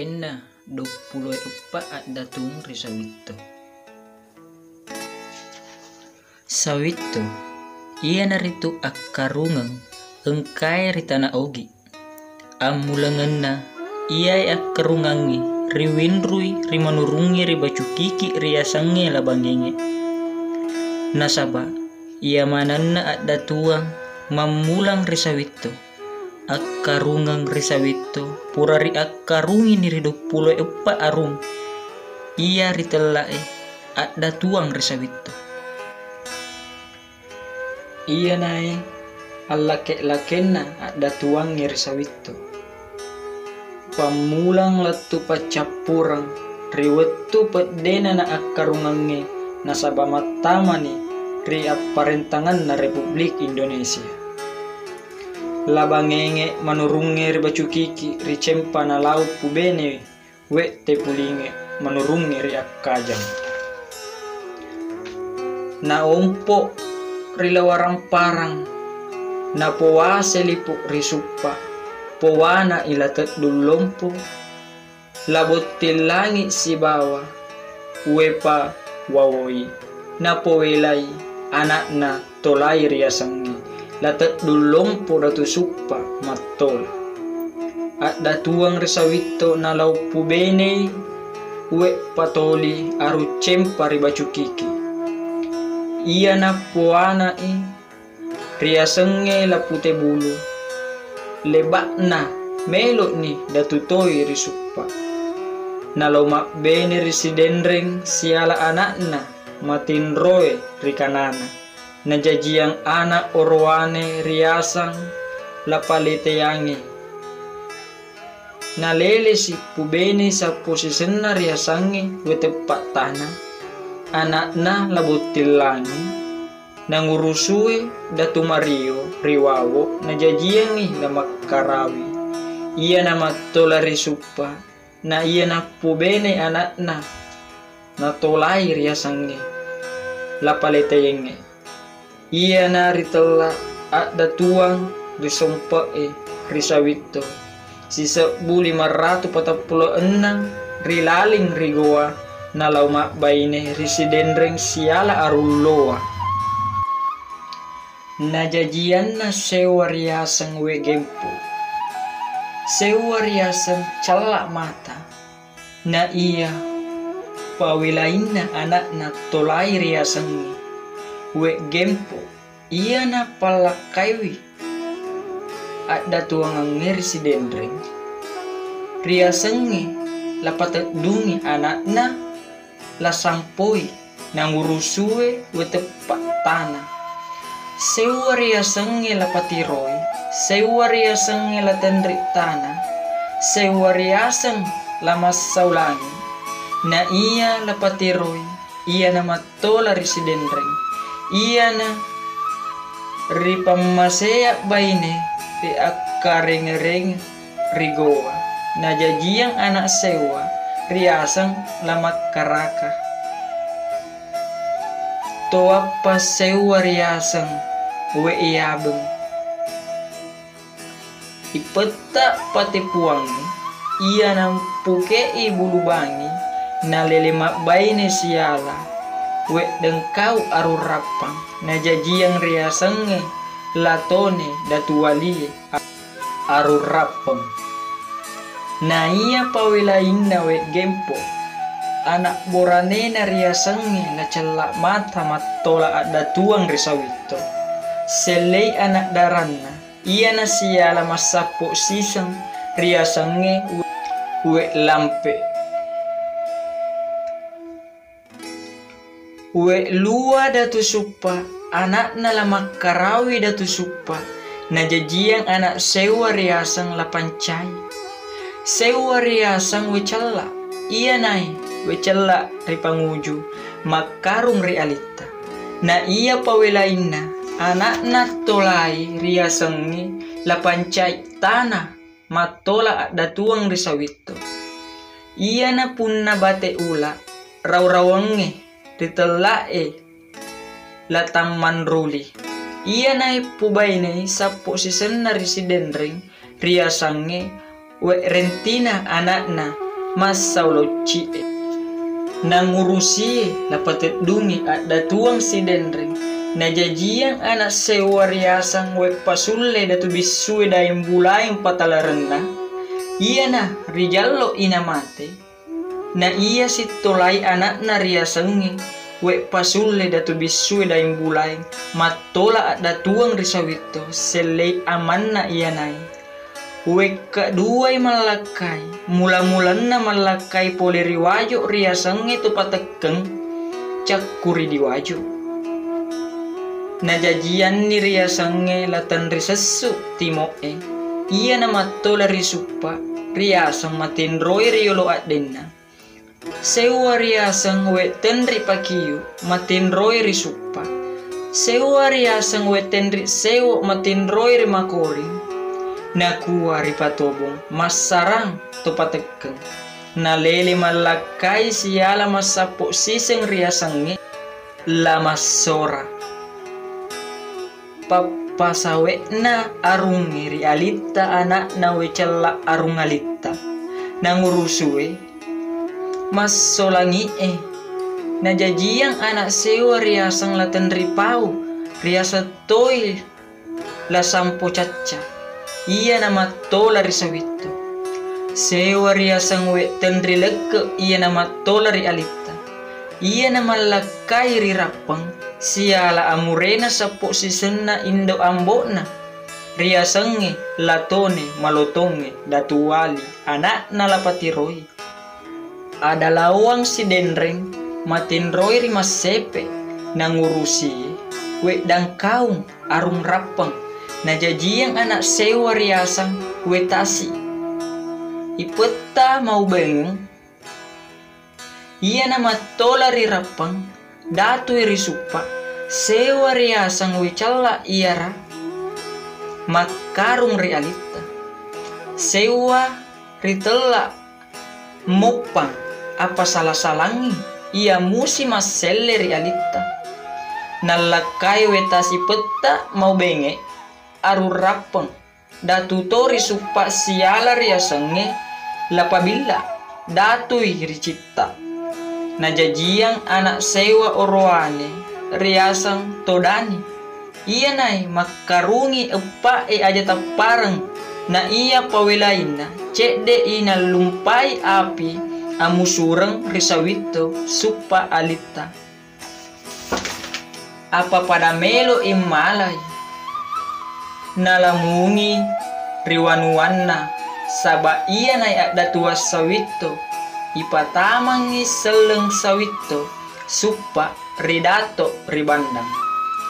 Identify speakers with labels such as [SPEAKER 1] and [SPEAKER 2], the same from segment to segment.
[SPEAKER 1] lakenna 24 at datung ri sawitto. Sawitto iya naritu akkarungang engkai ri tanah ogi. Amulanganna iya akkarungangi riwinrui rimanurungi ribacukiki riasange labangenge. Nasaba iya mananna at datuang mamulang ri sawitto. Akkarungang ri sawitto pura ri akkarungi ni ri 24 arung. Iya ri telae at datuang ri sawitto. Iya nae allake-lakenna at datuang ri sawitto. Pamulang lattu pacappurang riwettu peddena na akkarungange nasaba mattamani ri apparentangan na Republik Indonesia. Labangenge manurunge ri bacukiki ri cempa na laut pubene wette pulinge manurunge ri akkajang. Na ompo ri lawarang parang na powase lipuk ri suppa powana ilatet dullompo labottil langit si bawa wepa wawoi na powelai anakna tolai riasangi latet dullompo datu suppa mattol at datuang ri sawitto na lau pubene we patoli aru cempa ri bacukiki. Iya na poana riasenge la pute bulu lebakna melok ni datutoi ri suppa na lau makbene ri sidendreng siala anakna matinroe ri kanana na jajiang anak orwane riasang la paleteyange na lele si pubene sa posisinya riasange we tepat tanah anakna labottil langi nangurusue datu mario riwawo na jajiangi na makkarawi. Iya na mattola ri suppa na iya na pubene anakna na tolai riasange la paleteyenge. Iya na ritella at datuang ri sompae ri sawitto sisa 546 ri laling ri goa na lau makbaine risidendreng siala arulloa na jajian na sewa riasang we gempo sewa riasang calak mata na iya pawilainna anakna tolai riasangi we gempo iya na palakaiwi at datuang risidendreng riasangi lapatet dungi anakna la sampoi nangurusue we tepat tanah sewa riasange la patiroi sewa riasange la tendrik tanah sewa riasang la masaulangi na iya la patiroi iya na mattola risidendreng iya na ripammasea baine ri akkareng-reng rigoa na jajiang anak sewa riasang lamat karaka toa pas sewa riasang we iabeng ipeta pati puangi iya nampuke bulu bangi na lele makbaine siala we dengkau aru rapang na jajiang riasange latone datu walie aru rapang. Na iya pawilainna we gempo anak boranena riasange na celak mata mattola at datuang ri sawitto selei anak daranna iya na siala masappo sisang riasange we lampe we lua datu suppa anakna la makkarawi datu suppa na jajiang anak sewa riasang la pancai sewa riasang we cella iya nai we cella ri panguju makkarung ri alita na iya pawelainna anakna tolai riasangi la pancai tanah mattola datuang ri sawitto iya na punna bate ula raw-rawange ritelae la tamman ruli iya nai pubaine sappo sisenna risidendring riasange we rentina anakna masauloci nangurusi lapatet dungi ada tuang si denreng na jajiang anak sewa riasang wek pasulle datu bisue daim bulaing patalarenna iya na rijallo ina mate na iya sitolai anak na riasangi wek pasulle datu bisue daim bulaing matola ada tuang risawito selei amanna iya nai wek kaduai malakai mula-mulanna malakai pole riwajo riasangi tu patekeng cakuri diwajo na jajian ni riasange latan risesu timoe iya na matola risupa riasang matin roy riolo adenna sewa riasang we tenri pakiyu matin roy risupa sewa riasang we tenri sewo matin roy rimakori na kuwa ripatobong masarang to patekeng na lele malakai siala masapo siseng riasange lama sora papasawe na arungi rialita anak na wecala arung alita nangurusue masolangi na jajiang anak sewa riasang latan ripau riasa toy la sampo caca iya nama tola risawito sewa riasang we tenri leke iya nama tola rialita iya nama lakai rirapang siala amurena sapo sisenna indo ambona riasange latone malotonge datuwali anak nalapatiroi ada lawang si denreng matin roy rimasepe nangurusi we dang kaung arung rapang na jajiang anak sewa riasang we tasi ipeta mau bengong iya nama tola rirapang datu risupa sewa riasang wicala iara makarung realita sewa ritela mopang apa salah-salangi ia musi maselle realita nalakai wetasi peta mau benge aru rapeng datu tori supa siala riasange lapabila datu ricipta na jajiang anak sewa oroane riasang todani iya nai makarungi epa aja tapareng na iya pawelaina cede ina lumpai api amusureng risawito supa alita apa pada melo imalay nalamungi riwanuanna saba iya nai ada tuas sawito ipatamangi seleng sawito supa ridato ribandang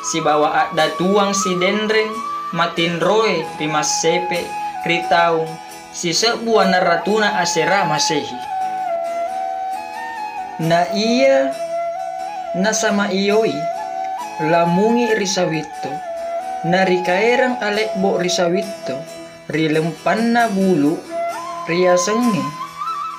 [SPEAKER 1] si bawa ada tuang si denreng matin roe rimasepe ritaung si sebuah naratuna asera masehi na iya na sama iyoi lamungi risawito na rikaerang alekbo risawito rilempanna bulu riasengi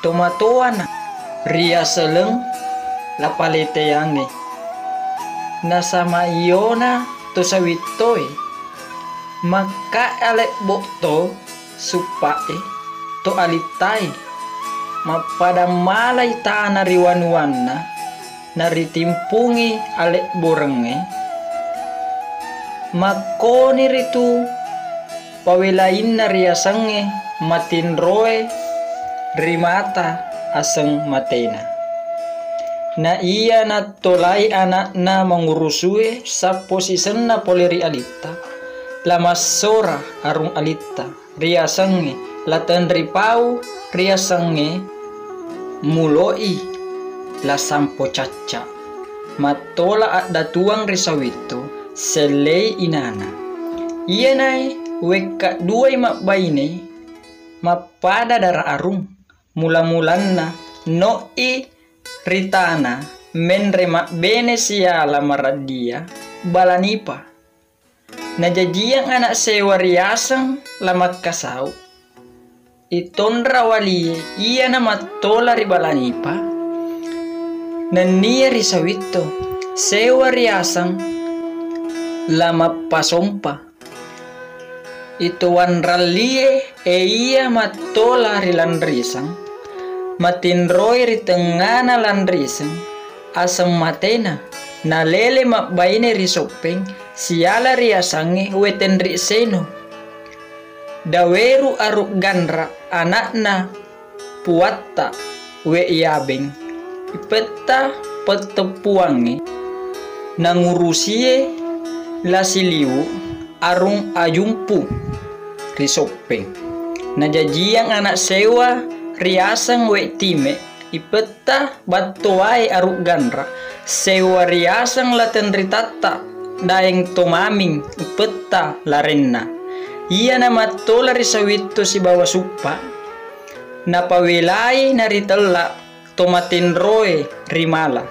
[SPEAKER 1] tomatoana ria seleng lapaleteyange na sama iona to sawitoy maka alek bokto supae to alitai mapada malay taana riwanuanna naritimpungi alek borenge makoni ritu pawelain na riasange matin roe rimata aseng matena na iya na tolai anak na mangurusue sa posisen na poleri alita lama sora arung alita riasange latan ripau riasange muloi la sampo caca matola ada tuang risawito selei inana iya nai weka duai makbaine mapada dara arung mula-mulanna noi ritana menremak bene siala maradia balanipa na jajiang anak sewa riasang lamat kasau itondra wali iya na matola ribalanipa nania risawito sewa riasang lama pasompa ituan ralie iya matola rilan risang matinroi ri tengana lan riseng asem matena na lele mabbaine ri sopeng siala ri asange weten ri seno daweru aruk ganra anakna puatta we iabeng ipetta petepuange nangurusie lasiliu arung ajumpu risopeng najajiang anak sewa riasang we time ipetta battoai aruk ganra sewa riasang laten ritata daeng tomaming ipetta larenna iya nama tola risawitto si bawa suppa napawelai naritella tomatinroe rimala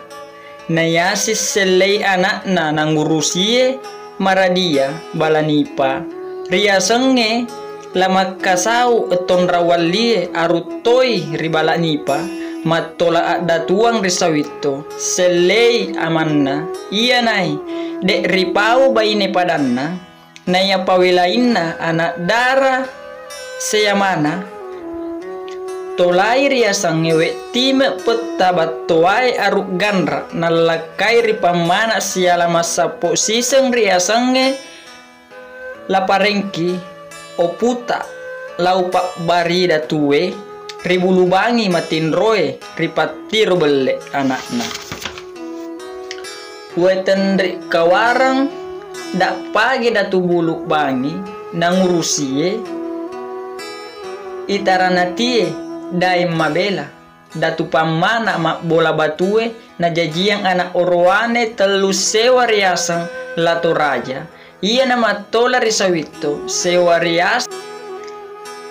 [SPEAKER 1] nayasis selei anakna nangurusie maradia balanipa riasenge lamakasau eton rawallie arutoi ribalanipa mattola ada tuang risawitto selei amanna iya nai dek ripau baine padanna naya pawelainna anak dara seyamana tolai riasang ngewe time peta battoai aruk ganra nalakai ripamana siala masapo siseng riasange laparengki oputa laupak barida tuwe ribulubangi matinroe ripatiro belle anakna weten ri kawarang dak pagi datu bulu bangi nangurusie itaranatie daim mabela datu pamana mak bola batue na jajiang anak orwane telu sewa riasang lato raja iya nama tola risawitto sewa rias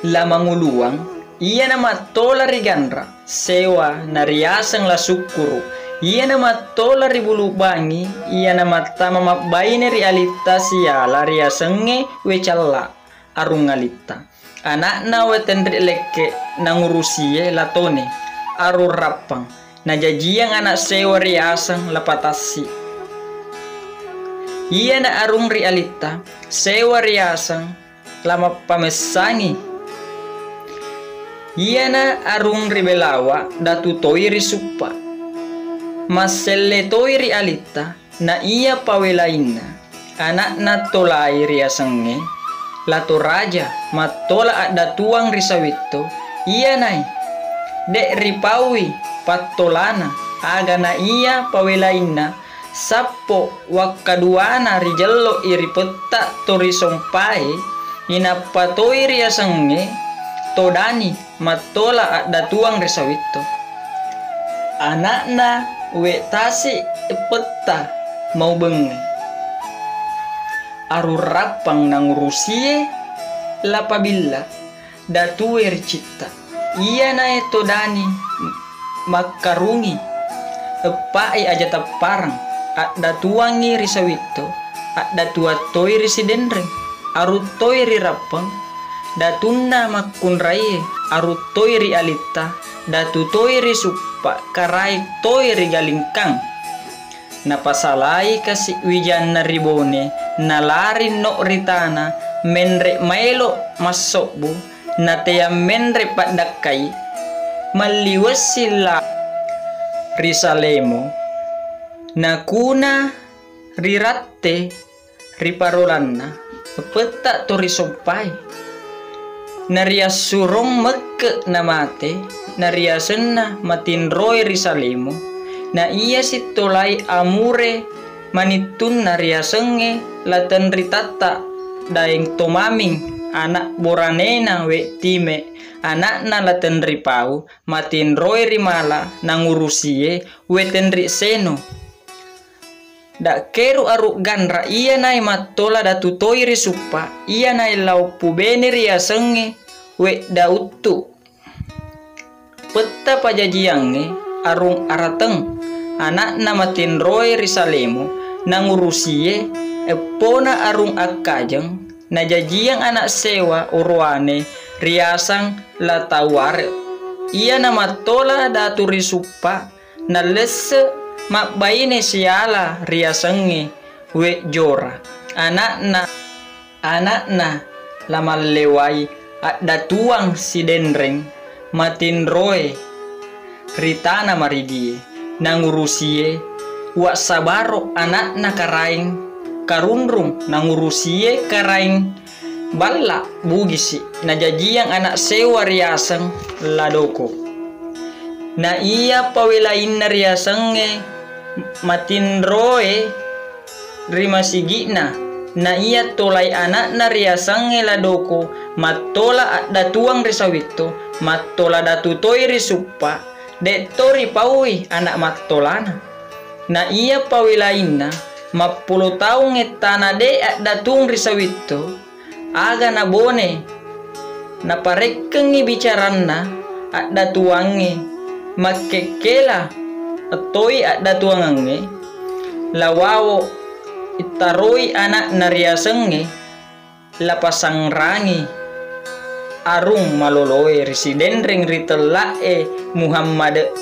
[SPEAKER 1] la manguluang iya nama tola rigandra sewa na riasang la sukuru iya nama tola ribulu bangi iya nama tama mabbaine realita siala riasenge wecalla arungalita anakna weten leke nangurusie latone aru rapang najajiang anak sewa riasang lapatasi iya na arung realita sewa riasang lama pamesangi iya na arung ribelawa datu toi risuppa maselle toi realita na iya pawelaina anakna tolai riasenge lato raja matola ada tuang risawitto iya nai dek ripawi patolana aga na iya pawelaina sappo wakkaduana rijello iri petta tori sompai inapatoi riasenge todani matola ada tuang risawitto anakna we tasi petta mau benge aru rapang nangurusie lapabilla datuwe ricita iya nae todani makarungi epai aja taparang ada tuangi risawitto ada tua toi risidenreng aru toi rirapang datunna makun raie aru toi rialita datu toi risuppa karai toi rigalingkang napasalai kasi wijan na ribone nalarin no ritana menre maelo masobu natea menre padakai maliwasila risalemo nakuna riratte riparolanna peta tori sopai naria surong mekke namate naria senna matinroi risalemo na iya sitolai amure manitun naria senge laten ritata daeng tomaming anak boranena we time anakna laten ripau matinroi rimala nangurusie weten ri seno dak keru aruk ganra iya nai matola datu toi risuppa iya nai lau pubene ria senge we dautu peta pajajiange arung arateng anakna matinroi risalemo nangurusie epona arung akajeng najajiang anak sewa urwane riasang lataware iya nama tola datu risuppa nalese makbaine siala riasenge we jora anakna lamalewai ada tuang si denreng matinroi ritana maridie nangurusie wa sabaro anakna karaing karunrung nangurusie karaing balla bugisi na jajiyang anak sewa riasang ladoko na iya pawilain na riasang matinroe rimasigina na iya tolay anak na riasang ladoko matola at datuang risawito matola datutoy risuppa deto ripawi anak matolana na iya pawilain na 10 taong etana de at datung risawito aga na bone na parekeng ibicaran na at datuangi makekela atoy at datuangangi lawawo itaroy anak nariasenge lapasang rangi arung maloloy residen ring ritelae Muhammad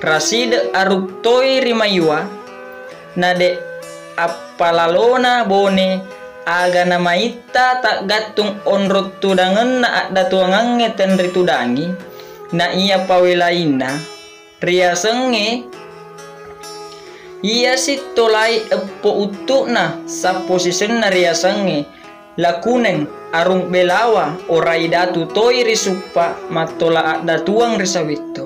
[SPEAKER 1] Rasid aruktoy rimaywa nade apalalona bone aga na maita tak gatung onrot tudangan na datuangange tenri tudangi na iya pawilaina riasenge iya si tolai epo utuk na sa posisen na riasange lakunen arung belawa orai datu toy risuppa matola datuang risawito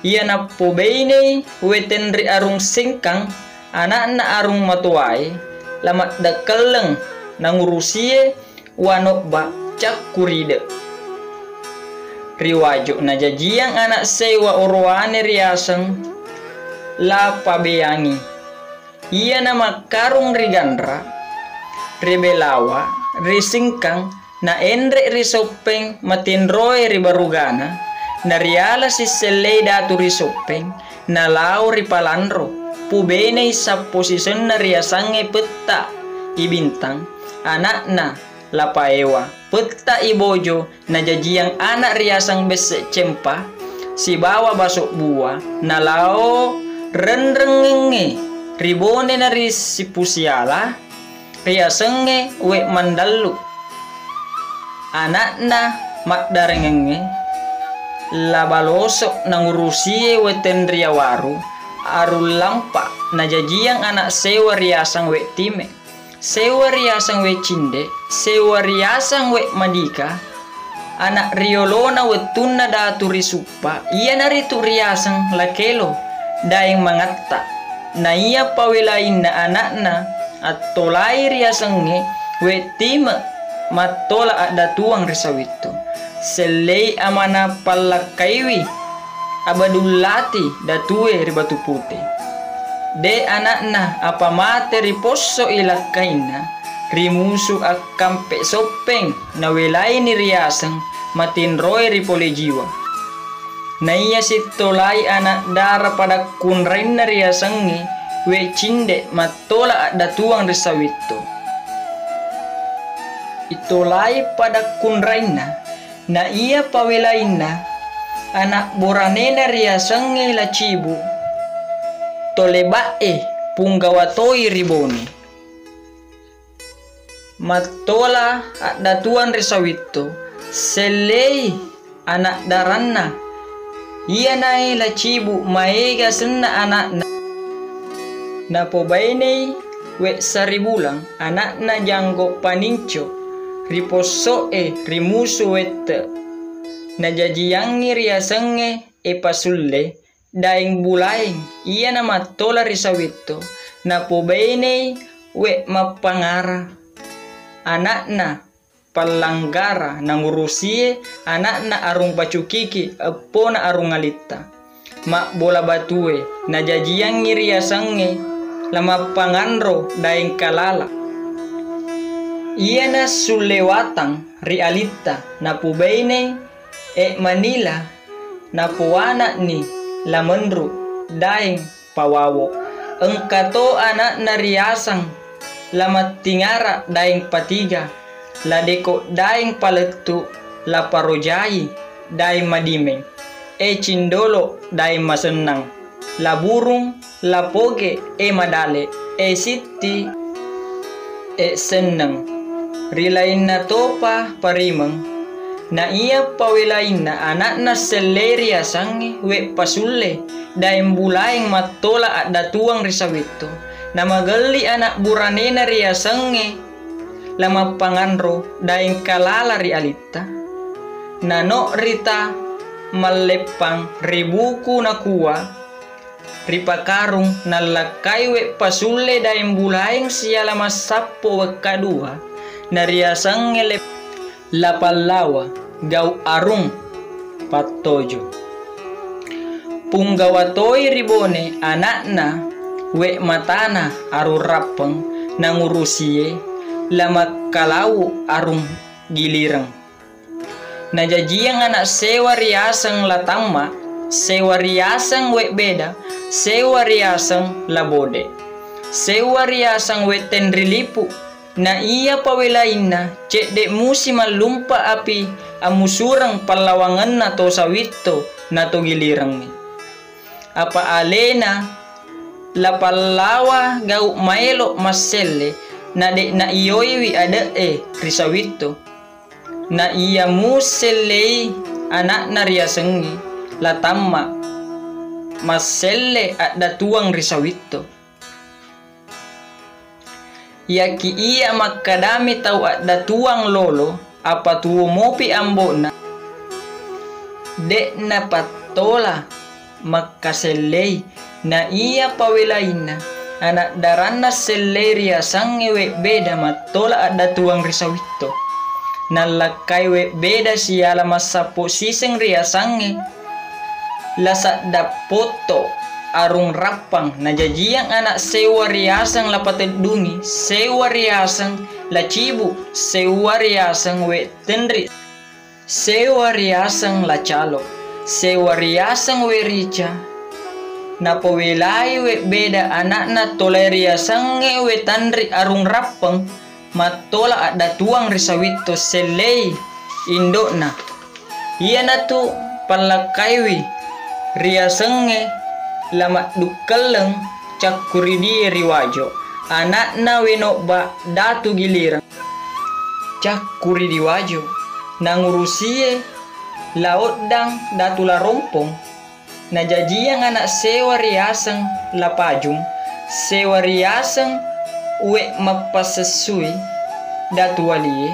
[SPEAKER 1] iya na pobeine weten ri arung singkang anak na arung matuai lamat dakeleng nangurusie wanok ba cakuride riwajo na jajiyang anak sewa orwane riasang la pabeyangi iya nama karung rigandra rebelawa risingkang na endre risopeng matinroe ribarugana na riala si selei datu risopeng na lau ripalandro pubene sa posisyon na riasange peta ibintang anak na lapaewa peta ibojo na jajiyang anak riasang bese cempa si bawa basok buah na lao renrengenge ribone na risipusiala riasenge we mandalu anak na makdarengenge labalosok nangurusie we tendriawaru arul lampa na jajiyang anak sewa riasang we time sewa riasang we cinde sewa riasang we madika anak riolona we tunna datu risuppa iya naritu riasang lakelo daeng mangatta na iya pawilain na anak na at tolay riasangge we time matola at datuang risawito selei amana palakaiwi abadulati datue ribatu pute de anak na apamate riposo ilakaina rimusu akampe sopeng na welay ni riasang matinroy ripole jiwa na iya si tolay anak dara pada kunrain na riasangi we cinde matola at datuang risawito itolay pada kunrain na iya pawilain na anak borane na riasangi la cibu tolebae punggawatoy ribone matola at datuan risawito selei anak daranna iya nai la cibu maega senna anak na pobainei we saribulang anak na janggo paninco riposo rimusu wette na jajiyangi riasenge pasulle daeng bulaeng iya na matola risawito na pobainei we mapangara anak na palanggara nangurusie anak na arung pacukiki epo na arung alita mak bola batue na jajiyang ngiriasange lama panganro daeng kalala iya na sulewatang rialita na pubaine Manila na puwana ni lamenru daeng pawawo engkato anak na riasang lama tingara daeng patiga la deko daeng paletu la parojai daeng madimeng cindolo daeng masenang la burung la poge madale siti senang rilain na topa parimeng Na ia pawelaina anakna selleri asange we pasulle daeng bulaeng matola ada tuang risawito. Na magali anak buranena riasange lama panganro daeng kalala ri alita. Na no rita malepang ribuku na kuwa ripakarung nalakai we pasulle daeng bulaeng siala masapo kadua na riasange lapalawa gau arung patojo. Punggawatoi ribone anakna we matana aru rapeng nangurusie lama kalau arung gilirang. Najajiang anak sewa riasang latama, sewa riasang we beda, sewa riasang labode, sewa riasang we tenrilipu. Na iya pawelaina cek dek musim lumpa api amusurang palawangan na to sawito na to gilirang ni. Apa alena lapalawa gau maelo maselle na dek na iyoiwi ada risawito. Na iya muselle anak na riasengi latama maselle ada tuang risawito. Yaki iya makadami tau ada tuang lolo apa tuo mopi ambona dek na patola makaselei na iya pawelaina anak darana selleria sange we beda matola ada tuang risawito na lakai we beda siala masapo siseng ria sange lasa dapoto arung rapang na jajiang anak sewa riasang lapatedungi, sewa riasang lacibu, sewa riasang we tendri, sewa riasang lacalo, sewa riasang we rica. Na powelai we beda anak na tolai riasang we tandri arung rapang matola ada tuang risawito selei indona. Iya na tu palakaiwi riasang lama dukaleng cakuridi riwajo anak na wenoba datu giliran cakuri wajo nangurusie laut dang datu la rompong na jajiang anak sewa riasang lapajung sewa riasang we mapasesui datu walie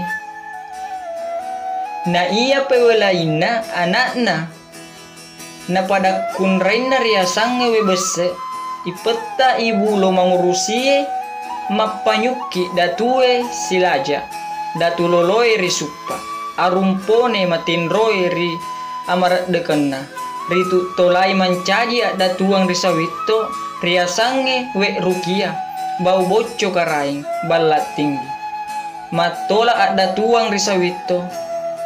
[SPEAKER 1] na iya pewelaina anakna na pada kunraina riasange we bese ipeta ibu lo mangurusie mapanyuki datue silaja datu loloi risupa arumpone matinroi ri amarat dekena ritu tolai mancaji datuang risawito riasange we rukia bau boco karaing balat tinggi matola datuang risawito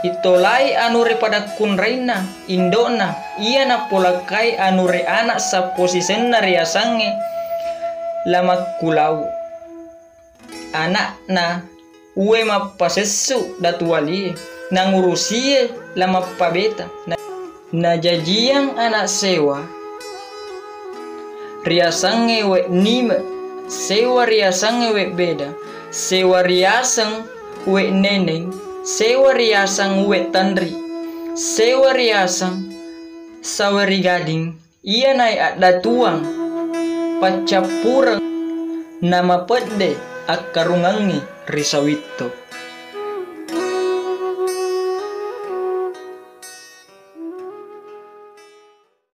[SPEAKER 1] itolai anure pada kunraina indona iya na polakai anure anak sa posisen na riasange lama kulau anak na uwe mapasesu datuali nangurusie lama pabeta na jajiang anak sewa riasange we nime sewa riasange we beda sewa riasang we neneng sewa riasang we tandri sewa riasang sawari gading iya nai ada tuang pacapurang nama pede akarungangi risawito